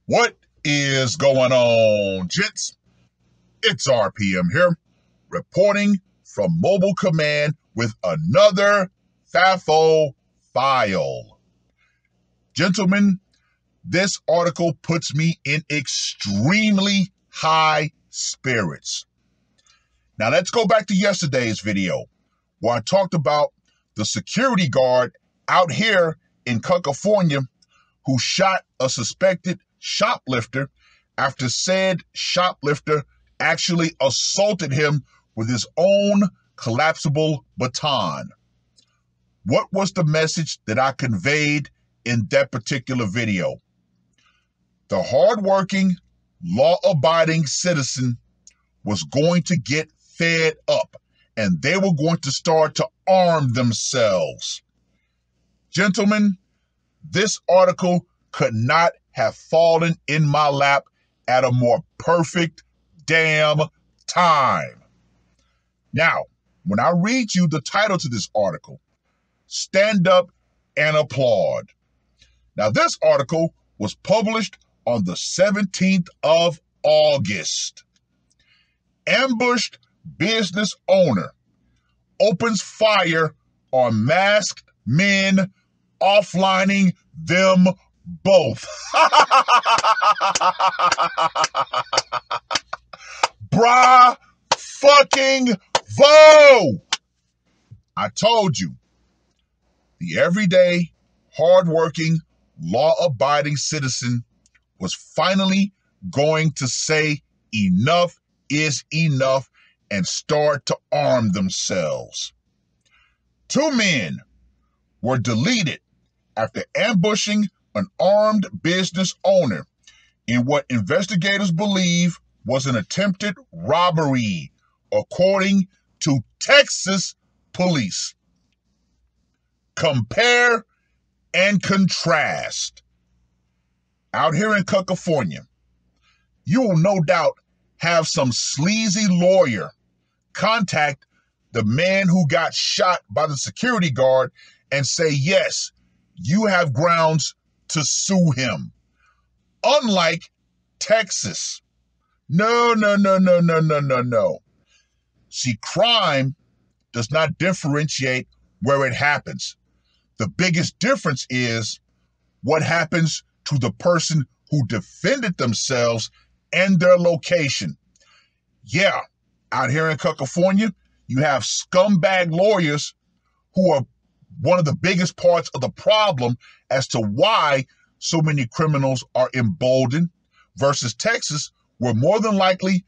What is going on, gents? It's R.P.M. here, reporting from Mobile Command with another FAFO file. Gentlemen, this article puts me in extremely high spirits. Now let's go back to yesterday's video where I talked about the security guard out here in California who shot a suspected shoplifter after said shoplifter actually assaulted him with his own collapsible baton. What was the message that I conveyed in that particular video? The hardworking, law-abiding citizen was going to get fed up, and they were going to start to arm themselves. Gentlemen, this article could not have fallen in my lap at a more perfect damn time. Now, when I read you the title to this article, stand up and applaud. Now, this article was published on the 17th of August. Ambushed business owner opens fire on masked men, offlining them both. Bra fucking vo! I told you, the everyday, hardworking, law-abiding citizen was finally going to say enough is enough and start to arm themselves. 2 men were deleted after ambushing an armed business owner in what investigators believe was an attempted robbery, according to Texas police. Compare and contrast. Out here in California, you will no doubt have some sleazy lawyer contact the man who got shot by the security guard and say, yes, you have grounds to sue him. Unlike Texas. No. See, crime does not differentiate where it happens. The biggest difference is what happens to the person who defended themselves and their location. Yeah, out here in California, you have scumbag lawyers who are one of the biggest parts of the problem as to why so many criminals are emboldened, versus Texas, where more than likely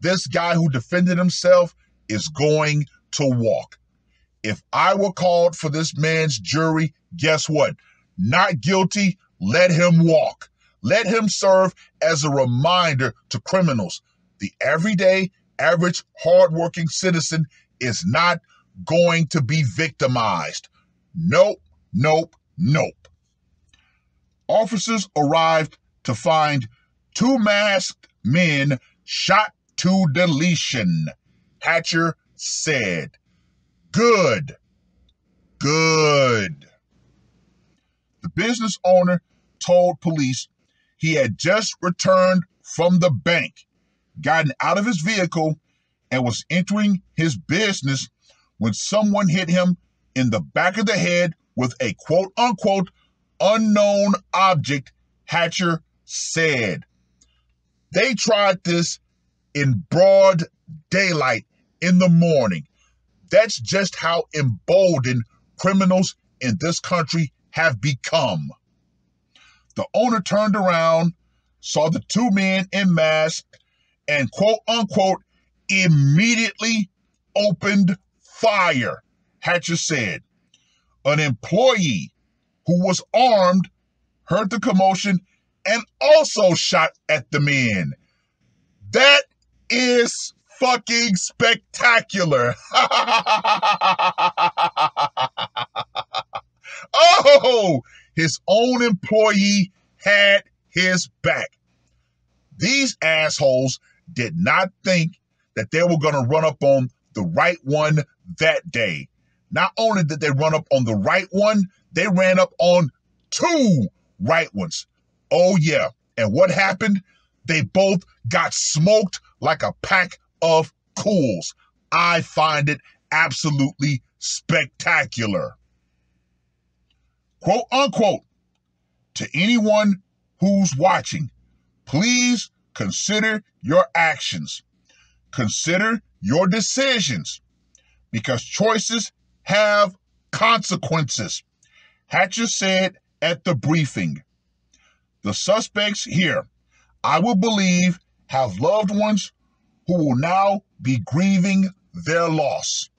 this guy who defended himself is going to walk. If I were called for this man's jury, guess what? Not guilty, let him walk. Let him serve as a reminder to criminals. The everyday, average, hardworking citizen is not going to be victimized. Nope. Officers arrived to find 2 masked men shot to deletion, Hatcher said. Good. The business owner told police he had just returned from the bank, gotten out of his vehicle, and was entering his business when someone hit him in the back of the head with a quote-unquote unknown object, Hatcher said. They tried this in broad daylight in the morning. That's just how emboldened criminals in this country have become. The owner turned around, saw the 2 men in masks, and quote-unquote immediately opened fire, Hatcher said. An employee who was armed heard the commotion and also shot at the men. That is fucking spectacular. Oh, his own employee had his back. These assholes did not think that they were going to run up on the right one that day. Not only did they run up on the right one, they ran up on 2 right ones. Oh yeah, And what happened? They both got smoked like a pack of cools. I find it absolutely spectacular. Quote unquote, to anyone who's watching, please consider your actions. Consider your decisions, because choices have consequences. Hatcher said at the briefing, the suspects here, I will believe, have loved ones who will now be grieving their loss.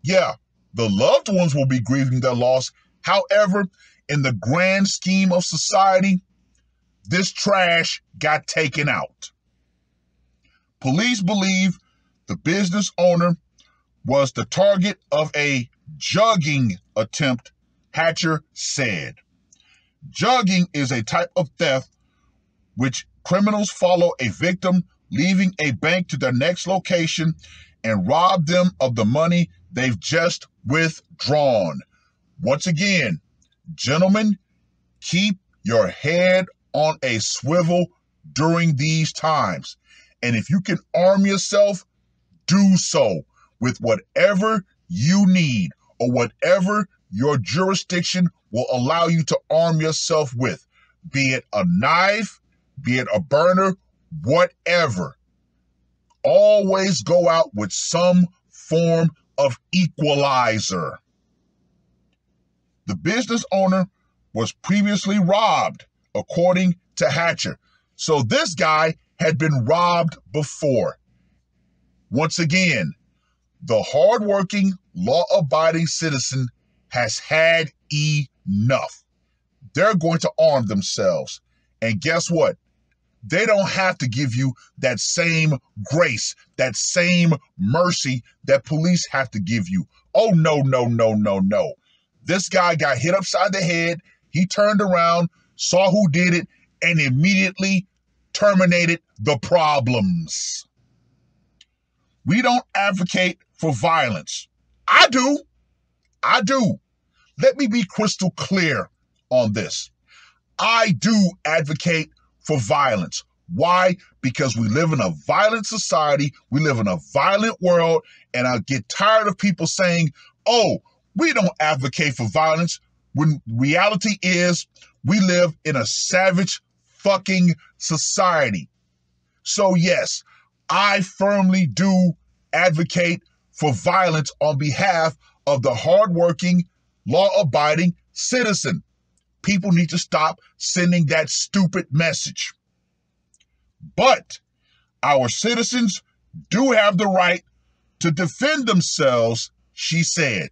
Yeah, the loved ones will be grieving their loss. However, in the grand scheme of society, this trash got taken out. Police believe the business owner was the target of a jugging attempt, Hatcher said. Jugging is a type of theft which criminals follow a victim, leaving a bank to their next location and rob them of the money they've just withdrawn. Once again, gentlemen, keep your head on a swivel during these times. And if you can arm yourself, do so with whatever you need or whatever your jurisdiction will allow you to arm yourself with, be it a knife, be it a burner, whatever. Always go out with some form of equalizer. The business owner was previously robbed, according to Hatcher. So this guy had been robbed before. Once again, the hardworking, law-abiding citizen has had enough. They're going to arm themselves. And guess what? They don't have to give you that same grace, that same mercy that police have to give you. Oh, no, no, no, no, no. This guy got hit upside the head. He turned around, saw who did it, and immediately terminated the problems. We don't advocate for violence. I do. Let me be crystal clear on this. I do advocate for violence. Why? Because we live in a violent society. We live in a violent world. And I get tired of people saying, oh, we don't advocate for violence, when reality is we live in a savage fucking society. So yes, I firmly do advocate for violence on behalf of the hardworking, law-abiding citizen. People need to stop sending that stupid message. But our citizens do have the right to defend themselves, she said.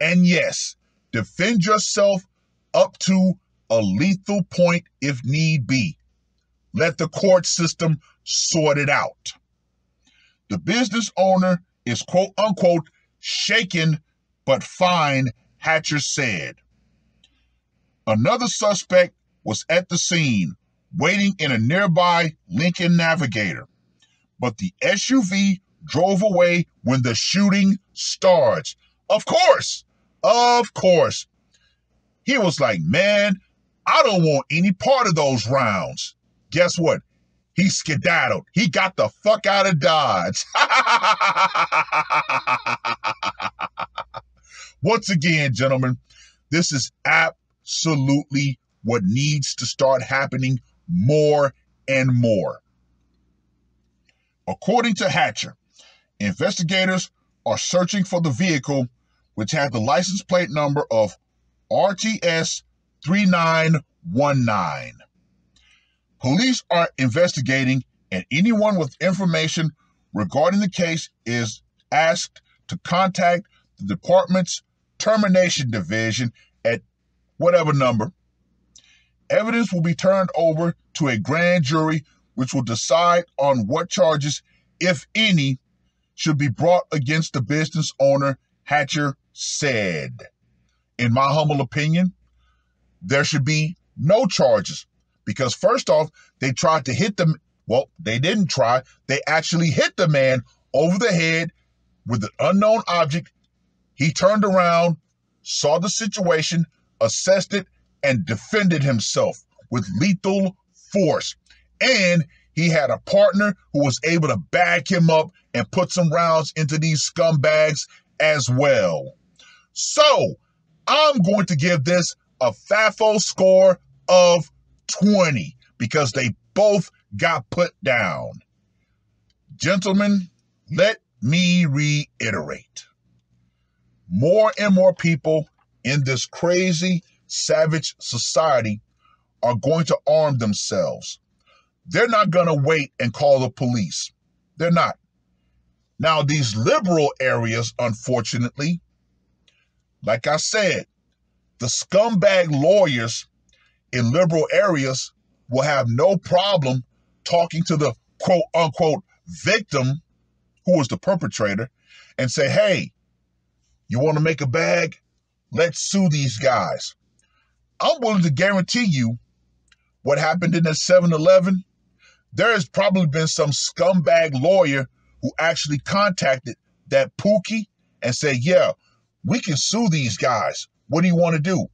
And yes, defend yourself up to a lethal point if need be. Let the court system sort it out. The business owner is quote unquote shaken but fine, Hatcher said. Another suspect was at the scene, waiting in a nearby Lincoln Navigator. But the SUV drove away when the shooting starts. Of course. He was like, man, I don't want any part of those rounds. Guess what? He skedaddled. He got the fuck out of Dodge. Once again, gentlemen, this is absolutely what needs to start happening more and more. According to Hatcher, investigators are searching for the vehicle which had the license plate number of RTS 3919. Police are investigating, and anyone with information regarding the case is asked to contact the department's termination division at whatever number. Evidence will be turned over to a grand jury, which will decide on what charges, if any, should be brought against the business owner, Hatcher said. In my humble opinion, there should be no charges, because first off, they tried to hit them. Well, they didn't try. They actually hit the man over the head with an unknown object. He turned around, saw the situation, assessed it, and defended himself with lethal force. And he had a partner who was able to back him up and put some rounds into these scumbags as well. So I'm going to give this a FAFO score of 20 because they both got put down. Gentlemen, let me reiterate. More and more people in this crazy, savage society are going to arm themselves. They're not going to wait and call the police. They're not. Now, these liberal areas, unfortunately, like I said, the scumbag lawyers in liberal areas will have no problem talking to the quote-unquote victim, who was the perpetrator, and say, hey, you want to make a bag? Let's sue these guys. I'm willing to guarantee you what happened in that 7-Eleven. There has probably been some scumbag lawyer who actually contacted that Pookie and said, yeah, we can sue these guys. What do you want to do?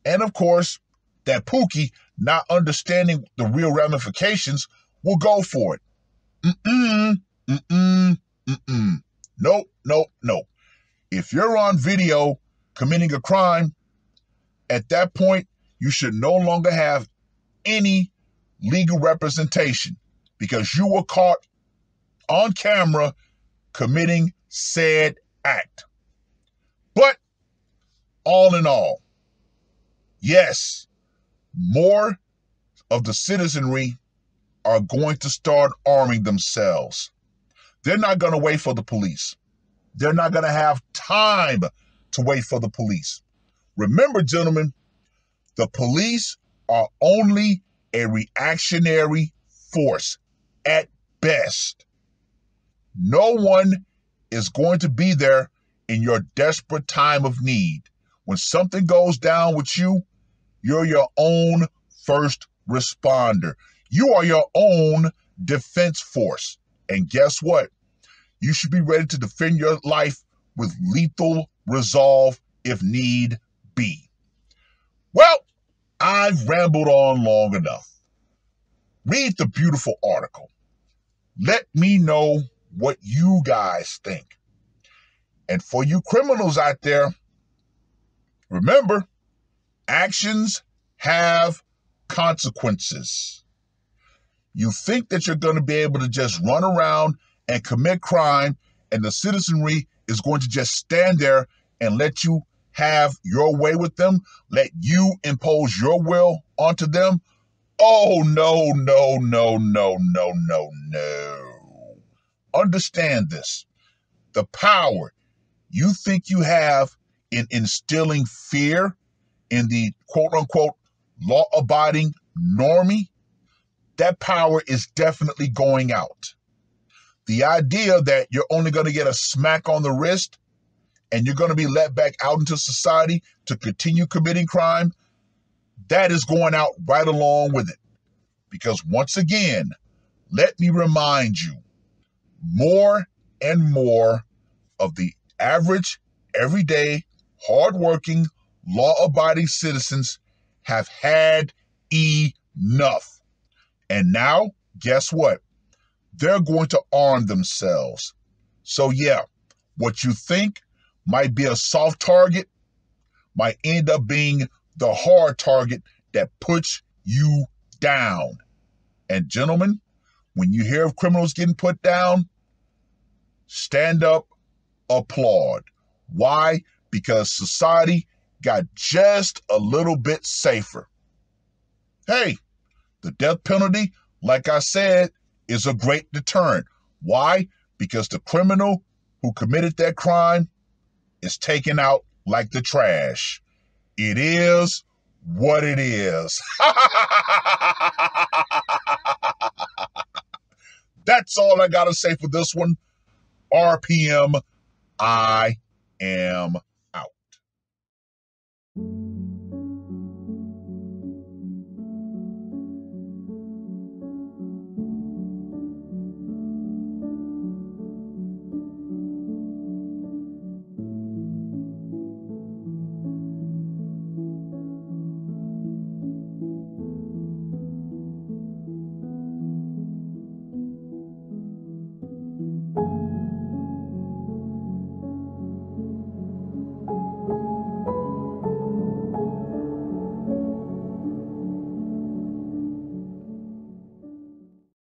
And of course, that Pookie, not understanding the real ramifications, will go for it. Nope. If you're on video committing a crime, at that point, you should no longer have any legal representation because you were caught on camera committing said act. But all in all, yes, more of the citizenry are going to start arming themselves. They're not going to wait for the police. They're not going to have time to wait for the police. Remember, gentlemen, the police are only a reactionary force at best. No one is going to be there in your desperate time of need. When something goes down with you, you're your own first responder. You are your own defense force. And guess what? You should be ready to defend your life with lethal resolve if need be. Well, I've rambled on long enough. Read the beautiful article. Let me know what you guys think. And for you criminals out there, remember, actions have consequences. You think that you're going to be able to just run around and commit crime and the citizenry is going to just stand there and let you have your way with them, let you impose your will onto them? Oh, no. Understand this. The power you think you have in instilling fear in the quote-unquote law-abiding normie, that power is definitely going out. The idea that you're only going to get a smack on the wrist and you're going to be let back out into society to continue committing crime, that is going out right along with it. Because once again, let me remind you, more and more of the average, everyday, hardworking, law-abiding citizens have had enough. And now, guess what? They're going to arm themselves. So yeah, what you think might be a soft target might end up being the hard target that puts you down. And gentlemen, when you hear of criminals getting put down, stand up, applaud. Why? Because society got just a little bit safer. Hey, the death penalty, like I said, is a great deterrent. Why? Because the criminal who committed that crime is taken out like the trash. It is what it is. That's all I got to say for this one. R.P.M. I am